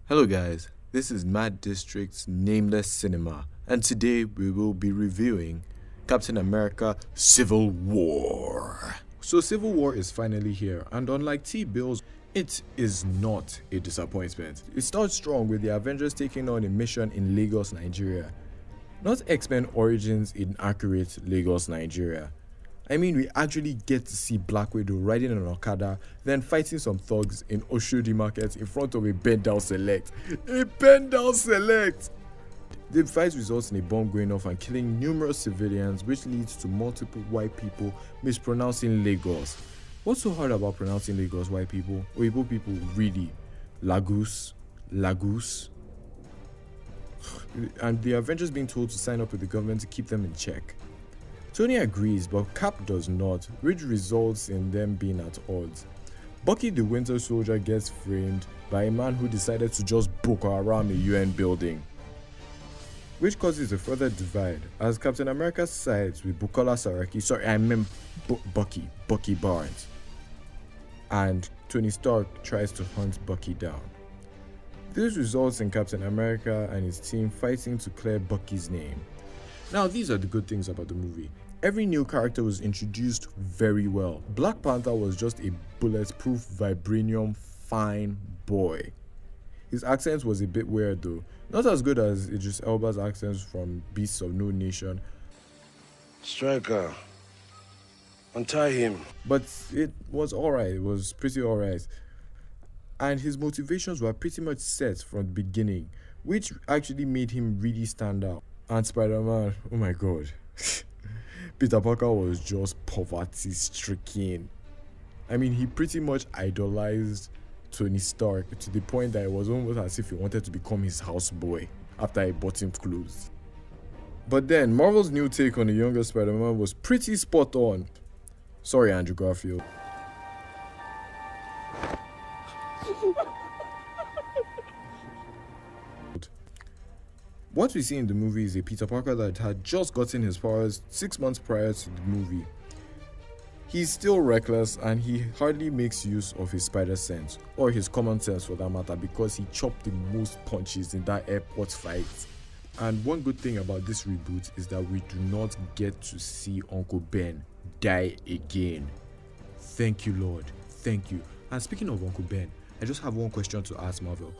Hello guys, this is Mad District's Nameless Cinema, and today we will be reviewing Captain America Civil War. So Civil War is finally here, and unlike T-Bills, it is not a disappointment. It starts strong with the Avengers taking on a mission in Lagos, Nigeria. Not X-Men Origins in accurate Lagos, Nigeria. I mean, we actually get to see Black Widow riding on Okada, then fighting some thugs in Oshodi Market in front of a bend-down select. A bend-down select! The fight results in a bomb going off and killing numerous civilians, which leads to multiple white people mispronouncing Lagos. What's so hard about pronouncing Lagos, white people? Oyibo people, really? Lagos? And the Avengers being told to sign up with the government to keep them in check. Tony agrees, but Cap does not, which results in them being at odds. Bucky the Winter Soldier gets framed by a man who decided to just book around a UN building, which causes a further divide as Captain America sides with Bukola Saraki, Bucky Barnes, and Tony Stark tries to hunt Bucky down. This results in Captain America and his team fighting to clear Bucky's name. Now, these are the good things about the movie. Every new character was introduced very well. Black Panther was just a bulletproof vibranium fine boy. His accent was a bit weird though. Not as good as Idris Elba's accents from Beasts of No Nation. Striker, untie him. But it was alright, it was pretty alright. And his motivations were pretty much set from the beginning, which actually made him really stand out. And Spider-Man, oh my god. Peter Parker was just poverty-stricken. I mean, he pretty much idolized Tony Stark to the point that it was almost as if he wanted to become his houseboy after he bought him clothes. But then, Marvel's new take on the younger Spider-Man was pretty spot on. Sorry, Andrew Garfield. What we see in the movie is a Peter Parker that had just gotten his powers 6 months prior to the movie. He's still reckless and he hardly makes use of his spider sense, or his common sense for that matter, because he chopped the most punches in that airport fight. And one good thing about this reboot is that we do not get to see Uncle Ben die again. Thank you, Lord. Thank you. And speaking of Uncle Ben, I just have one question to ask Marvel.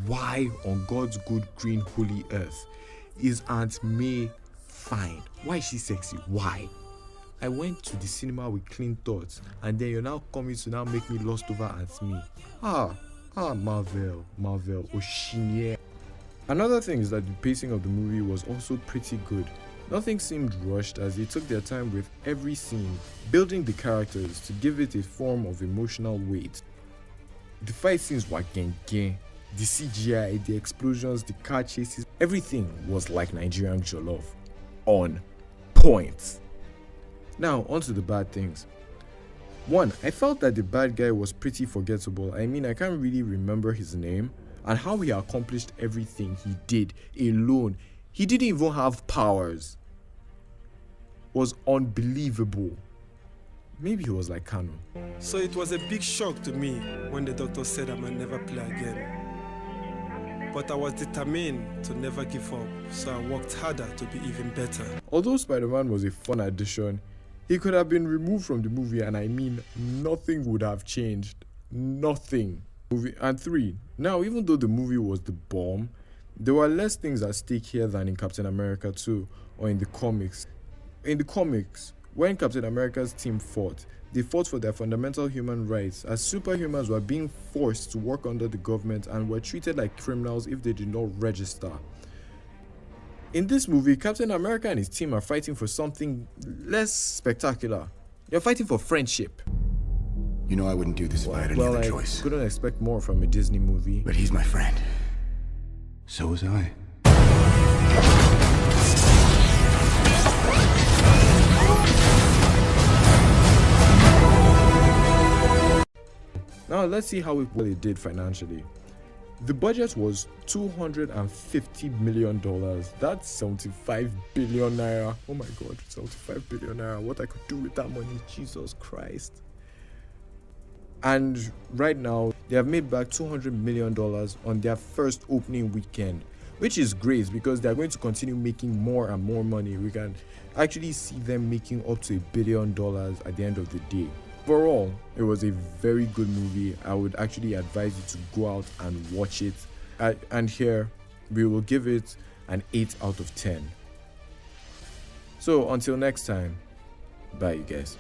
Why on God's good green holy earth is Aunt May fine? Why is she sexy? Why? I went to the cinema with clean thoughts, and then you're now coming to now make me lost over Aunt May. Marvel, Oshinye. Another thing is that the pacing of the movie was also pretty good. Nothing seemed rushed as they took their time with every scene, building the characters to give it a form of emotional weight. The fight scenes were gang. The CGI, the explosions, the car chases, everything was like Nigerian jollof. On point. Now, onto the bad things. One, I felt that the bad guy was pretty forgettable. I mean, I can't really remember his name and how he accomplished everything he did alone. He didn't even have powers. Was unbelievable. Maybe he was like Kano. So it was a big shock to me when the doctor said I might never play again. But I was determined to never give up, so I worked harder to be even better. Although Spider-Man was a fun addition, he could have been removed from the movie, and I mean nothing would have changed. Nothing. And 3. Now, even though the movie was the bomb, there were less things at stake here than in Captain America 2 or in the comics. In the comics, when Captain America's team fought, they fought for their fundamental human rights, as superhumans were being forced to work under the government and were treated like criminals if they did not register. In this movie, Captain America and his team are fighting for something less spectacular. They're fighting for friendship. You know I wouldn't do this if I had any other choice. I couldn't expect more from a Disney movie. But he's my friend. So was I. Now let's see how it did financially. The budget was $250 million. That's 75 billion naira. Oh my god, 75 billion naira. What I could do with that money, Jesus Christ. And right now, they have made back $200 million on their first opening weekend, which is great because they're going to continue making more and more money. We can actually see them making up to $1 billion at the end of the day. Overall, it was a very good movie. I would actually advise you to go out and watch it. And here, we will give it an 8 out of 10. So until next time, bye you guys.